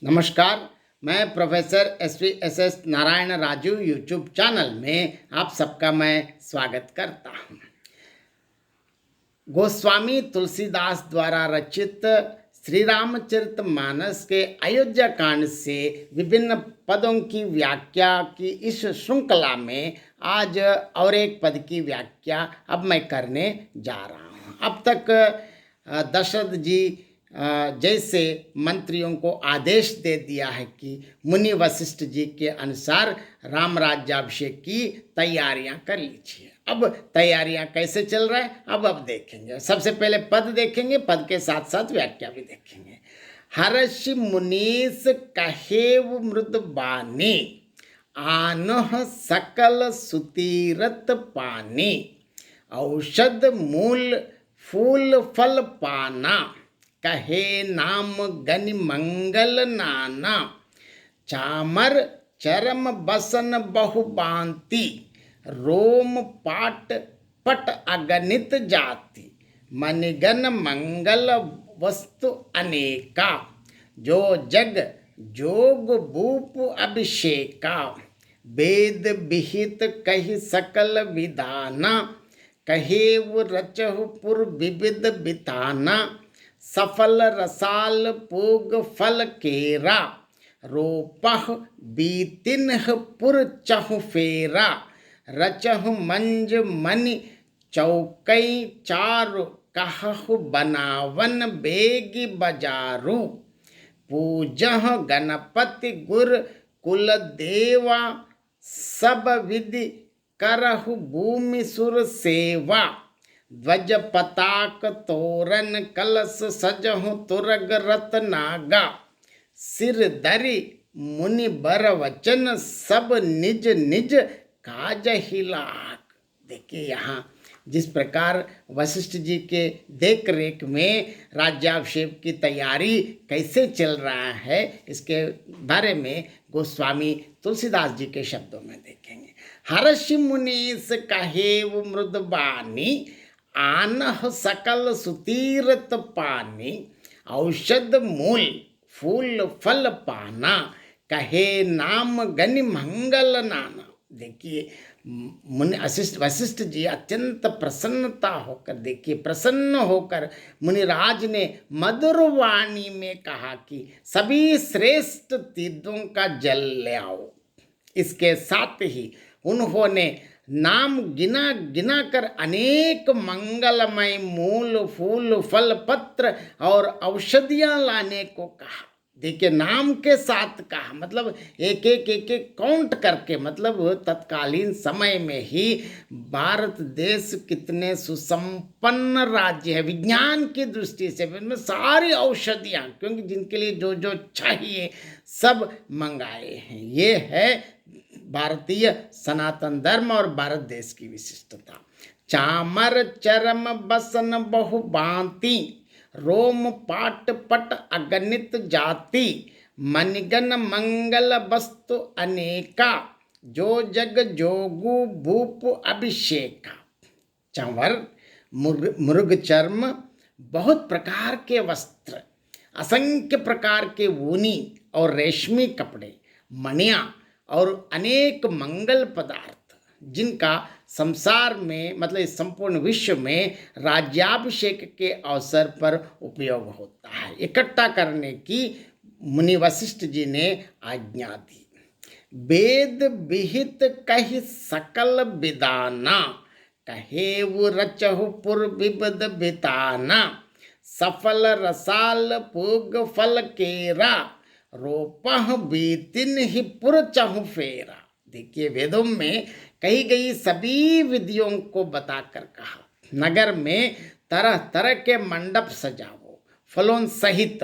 नमस्कार। मैं professor S Narayan Raju YouTube channel में आप सबका मैं स्वागत करता हूँ। गोस्वामी तुलसीदास द्वारा रचित श्री रामचरितमानस के अयोध्या कांड से विभिन्न पदों की व्याख्या की इस श्रृंखला में आज और एक पद की व्याख्या अब मैं करने जा रहा हूँ। अब तक दशरथ जी जैसे मंत्रियों को आदेश दे दिया है कि मुनि वशिष्ठ जी के अनुसार राम राज्याभिषेक की तैयारियां कर लीजिए। अब तैयारियां कैसे चल रहा है अब देखेंगे। सबसे पहले पद देखेंगे, पद के साथ साथ व्याख्या भी देखेंगे। हर्षि मुनीस कहेव मृद बानी, आनह सकल सुतीरत पानी, औषध मूल फूल फल पाना, कहे नाम गनि मंगल नाना, चामर चरम बसन बहुबांति, रोम पाट पट अगणित जाति, मनिगन मंगल वस्तु अनेका, जो जग जोग भूप अभिषेका, वेद विहित कहि सकल विधाना, कहेव रचहु पुर विविध बिताना, सफल रसाल पूग फल केरा, रोपह बीतिन्ह पुर चहु फेरा, रचहु मंज मनि चौकई चारु, कहु बनावन बेगी बजारू, पूजह गणपति गुर कुल देवा, सब विधि करहु भूमि सुर सेवा, ध्वज पताक तोरण कलश सजहु तुरग रत्नागा, सिर धरि मुनि बर वचन, सब निज निज काज हिलाक। देखिए यहाँ जिस प्रकार वशिष्ठ जी के देख रेख में राज्याभिषेक की तैयारी कैसे चल रहा है, इसके बारे में गोस्वामी तुलसीदास जी के शब्दों में देखेंगे। हर्षि मुनीस कहेव मृद बानी, आनह सकल सुतीरत पानी, औषध मूल फूल फल पाना, कहे नाम गनि मंगल नाना। देखिए मुनि वशिष्ठ जी अत्यंत प्रसन्नता होकर, देखिए प्रसन्न होकर मुनिराज ने मधुर वाणी में कहा कि सभी श्रेष्ठ तीर्थों का जल ले आओ। इसके साथ ही उन्होंने नाम गिना गिना कर अनेक मंगलमय मूल फूल फल पत्र और औषधियां लाने को कहा। देखिए नाम के साथ कहा, मतलब एक एक काउंट करके, मतलब तत्कालीन समय में ही भारत देश कितने सुसंपन्न राज्य है विज्ञान की दृष्टि से, इनमें सारी औषधियां, क्योंकि जिनके लिए जो जो चाहिए सब मंगाए हैं। ये है भारतीय सनातन धर्म और भारत देश की विशिष्टता। चामर चरम बसन बहुबांति, रोम पाट पट अगणित जाति, मनिगन मंगल वस्तु अनेका, जो जग जोगु भूप अभिषेका। चंवर मृग चर्म, बहुत प्रकार के वस्त्र, असंख्य प्रकार के ऊनी और रेशमी कपड़े, मणियां और अनेक मंगल पदार्थ, जिनका संसार में, मतलब इस संपूर्ण विश्व में राज्याभिषेक के अवसर पर उपयोग होता है, इकट्ठा करने की मुनि वशिष्ठ जी ने आज्ञा दी। वेद विहित कहि सकल विदाना, कहेव रचहु पुर विविध बिताना, सफल रसाल पूग फल केरा, रोपह बीतिन ही पुर चहु फेरा। देखिए वेदों में कही गई सभी विधियों को बताकर कहा, नगर में तरह तरह के मंडप सजाओ, फलों सहित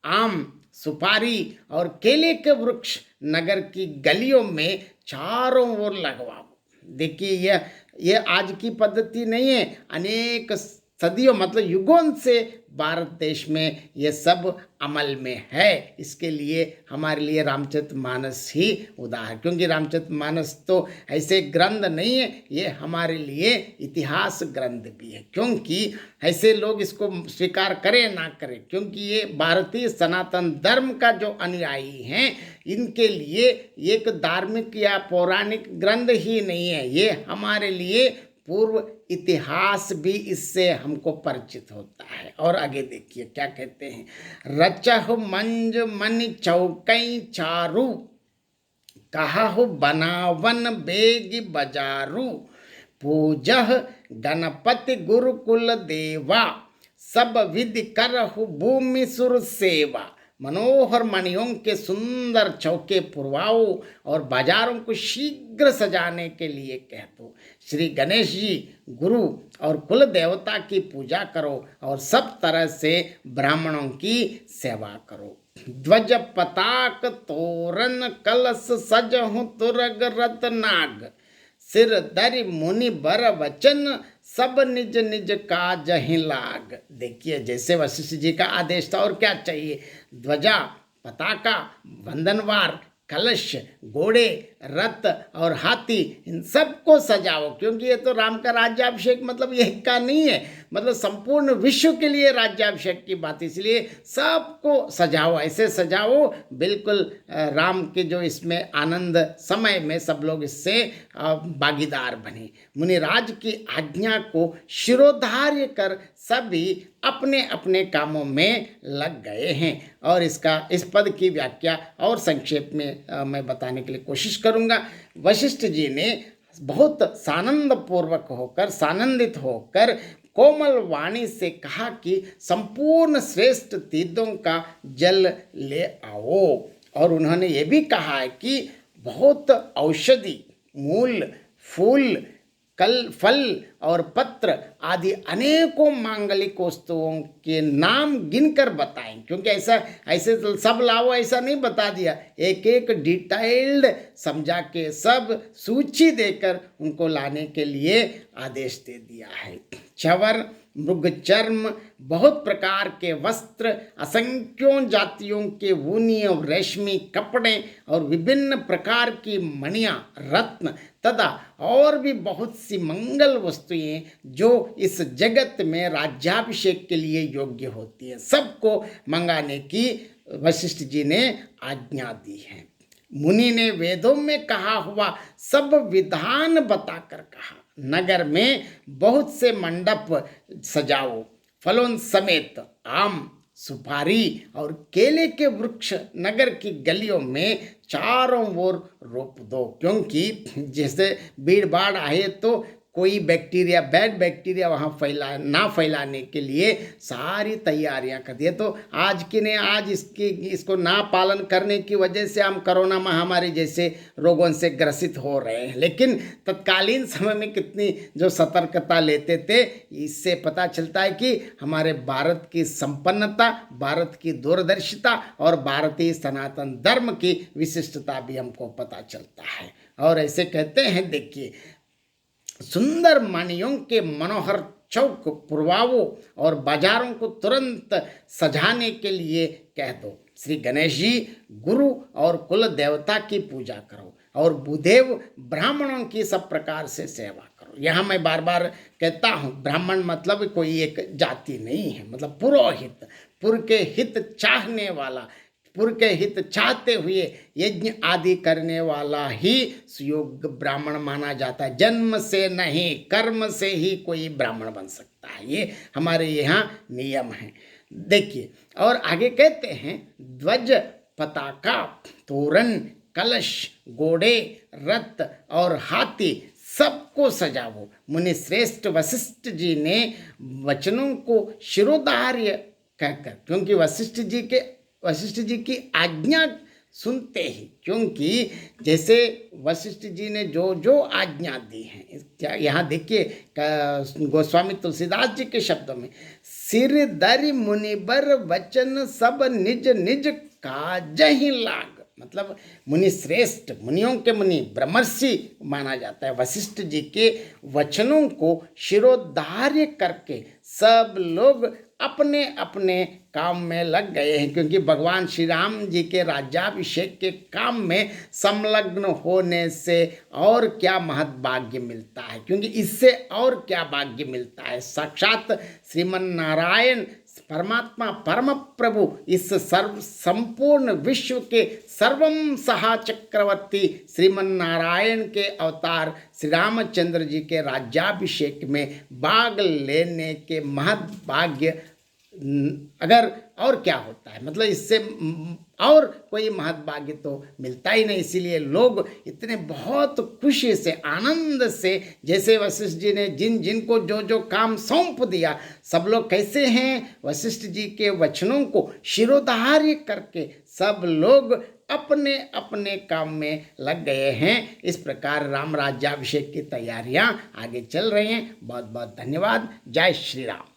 आम सुपारी और केले के वृक्ष नगर की गलियों में चारों ओर लगवाओ। देखिए यह आज की पद्धति नहीं है, अनेक सदियों मतलब युगों से भारत देश में ये सब अमल में है। इसके लिए हमारे लिए रामचरितमानस ही उदाहरण, क्योंकि रामचरितमानस तो ऐसे ग्रंथ नहीं है, ये हमारे लिए इतिहास ग्रंथ भी है। क्योंकि ऐसे लोग इसको स्वीकार करें ना करें, क्योंकि ये भारतीय सनातन धर्म का जो अनुयायी हैं, इनके लिए एक धार्मिक या पौराणिक ग्रंथ ही नहीं है, ये हमारे लिए पूर्व इतिहास भी इससे हमको परिचित होता है। और आगे देखिए क्या कहते हैं, रचहु मंज मन चौकई चारू, कहहु बनावन बेग बजारू, पूजह गणपति गुरुकुल देवा, सब विधि करहु भूमि सुर सेवा। मनोहर मणियों के सुंदर चौके पुरवाओ और बाजारों को शीघ्र सजाने के लिए कह दो। श्री गणेश जी गुरु और कुल देवता की पूजा करो और सब तरह से ब्राह्मणों की सेवा करो। ध्वज पताक तोरण कलश सजहु तुरग रत्नाग, सिर धरि मुनि बर वचन, सब निज निज काज ही लाग। देखिए जैसे वशिष्ठ जी का आदेश था, और क्या चाहिए, ध्वजा, पताका, वंदनवार, कलश, घोड़े, रथ और हाथी, इन सबको सजाओ, क्योंकि ये तो राम का राज्याभिषेक मतलब यही का नहीं है, मतलब संपूर्ण विश्व के लिए राज्याभिषेक की बात, इसलिए सबको सजाओ, ऐसे सजाओ बिल्कुल राम के जो इसमें आनंद समय में सब लोग इससे भागीदार बने। मुनिराज की आज्ञा को शिरोधार्य कर सभी अपने अपने कामों में लग गए हैं। और इस पद की व्याख्या और संक्षेप में मैं बताने के लिए कोशिश करूंगा। वशिष्ठ जी ने बहुत सानंदित होकर कोमल वाणी से कहा कि संपूर्ण श्रेष्ठ तीर्थों का जल ले आओ। और उन्होंने ये भी कहा है कि बहुत औषधि, मूल, फूल, फल और पत्र आदि अनेकों मांगलिक वस्तुओं के नाम गिनकर बताएं, क्योंकि ऐसे तो सब लाओ ऐसा नहीं बता दिया, एक एक डिटेल्ड समझा के सब सूची देकर उनको लाने के लिए आदेश दे दिया है। चवर, मृग चर्म, बहुत प्रकार के वस्त्र, असंख्यों जातियों के ऊनी और रेशमी कपड़े और विभिन्न प्रकार की मणियां, रत्न तथा और भी बहुत सी मंगल वस्तुएं जो इस जगत में राज्याभिषेक के लिए योग्य होती है, सबको मंगाने की वशिष्ठ जी ने आज्ञा दी है। मुनि ने वेदों में कहा हुआ सब विधान बताकर कहा, नगर में बहुत से मंडप सजाओ, फलों समेत आम, सुपारी और केले के वृक्ष नगर की गलियों में चारों ओर रोप दो, क्योंकि जैसे भीड़ भाड़ आए तो कोई बैक्टीरिया, बैड बैक्टीरिया वहाँ ना फैलाने के लिए सारी तैयारियां कर दी। तो आज की ने आज इसको ना पालन करने की वजह से हम कोरोना महामारी जैसे रोगों से ग्रसित हो रहे हैं, लेकिन तत्कालीन समय में कितनी जो सतर्कता लेते थे, इससे पता चलता है कि हमारे भारत की संपन्नता, भारत की दूरदर्शिता और भारतीय सनातन धर्म की विशिष्टता भी हमको पता चलता है। और ऐसे कहते हैं, देखिए, सुंदर मणियों के मनोहर चौक पुरवाओ और बाजारों को तुरंत सजाने के लिए कह दो। श्री गणेश जी गुरु और कुल देवता की पूजा करो और भूदेव ब्राह्मणों की सब प्रकार से सेवा करो। यहाँ मैं बार बार कहता हूँ, ब्राह्मण मतलब कोई एक जाति नहीं है, मतलब पुरोहित, पुर के हित चाहने वाला, पुर के हित चाहते हुए यज्ञ आदि करने वाला ही सुयोग्य ब्राह्मण माना जाता है। जन्म से नहीं, कर्म से ही कोई ब्राह्मण बन सकता है, ये हमारे यहाँ नियम है। देखिए, और आगे कहते हैं, ध्वज, पताका, तोरण, कलश, घोड़े, रथ और हाथी सबको सजाओ। मुनि श्रेष्ठ वशिष्ठ जी ने वचनों को शिरोधार्य कहकर, क्योंकि वशिष्ठ जी की आज्ञा सुनते ही, क्योंकि जैसे वशिष्ठ जी ने जो जो आज्ञा दी है, यहाँ देखिए गोस्वामी तुलसीदास जी के शब्दों में, सिर धरि मुनिबर वचन सब निज निज काज ही लाग। मतलब मुनि श्रेष्ठ, मुनियों के मुनि, ब्रह्मर्षि माना जाता है। वशिष्ठ जी के वचनों को शिरोधार्य करके सब लोग अपने अपने काम में लग गए हैं, क्योंकि भगवान श्री राम जी के राज्याभिषेक के काम में संलग्न होने से और क्या महद्भाग्य मिलता है, क्योंकि इससे और क्या भाग्य मिलता है। साक्षात श्रीमन नारायण परमात्मा परम प्रभु इस सर्व संपूर्ण विश्व के सर्वम सहा चक्रवर्ती श्रीमन नारायण के अवतार श्री रामचंद्र जी के राज्याभिषेक में भाग लेने के महद्भाग्य अगर और क्या होता है, मतलब इससे और कोई महद्भाग्य तो मिलता ही नहीं। इसीलिए लोग इतने बहुत खुशी से, आनंद से, जैसे वशिष्ठ जी ने जिन जिन को जो जो काम सौंप दिया, सब लोग कैसे हैं, वशिष्ठ जी के वचनों को शिरोधार्य करके सब लोग अपने अपने काम में लग गए हैं। इस प्रकार राम राज्याभिषेक की तैयारियां आगे चल रही हैं। बहुत बहुत धन्यवाद। जय श्री राम।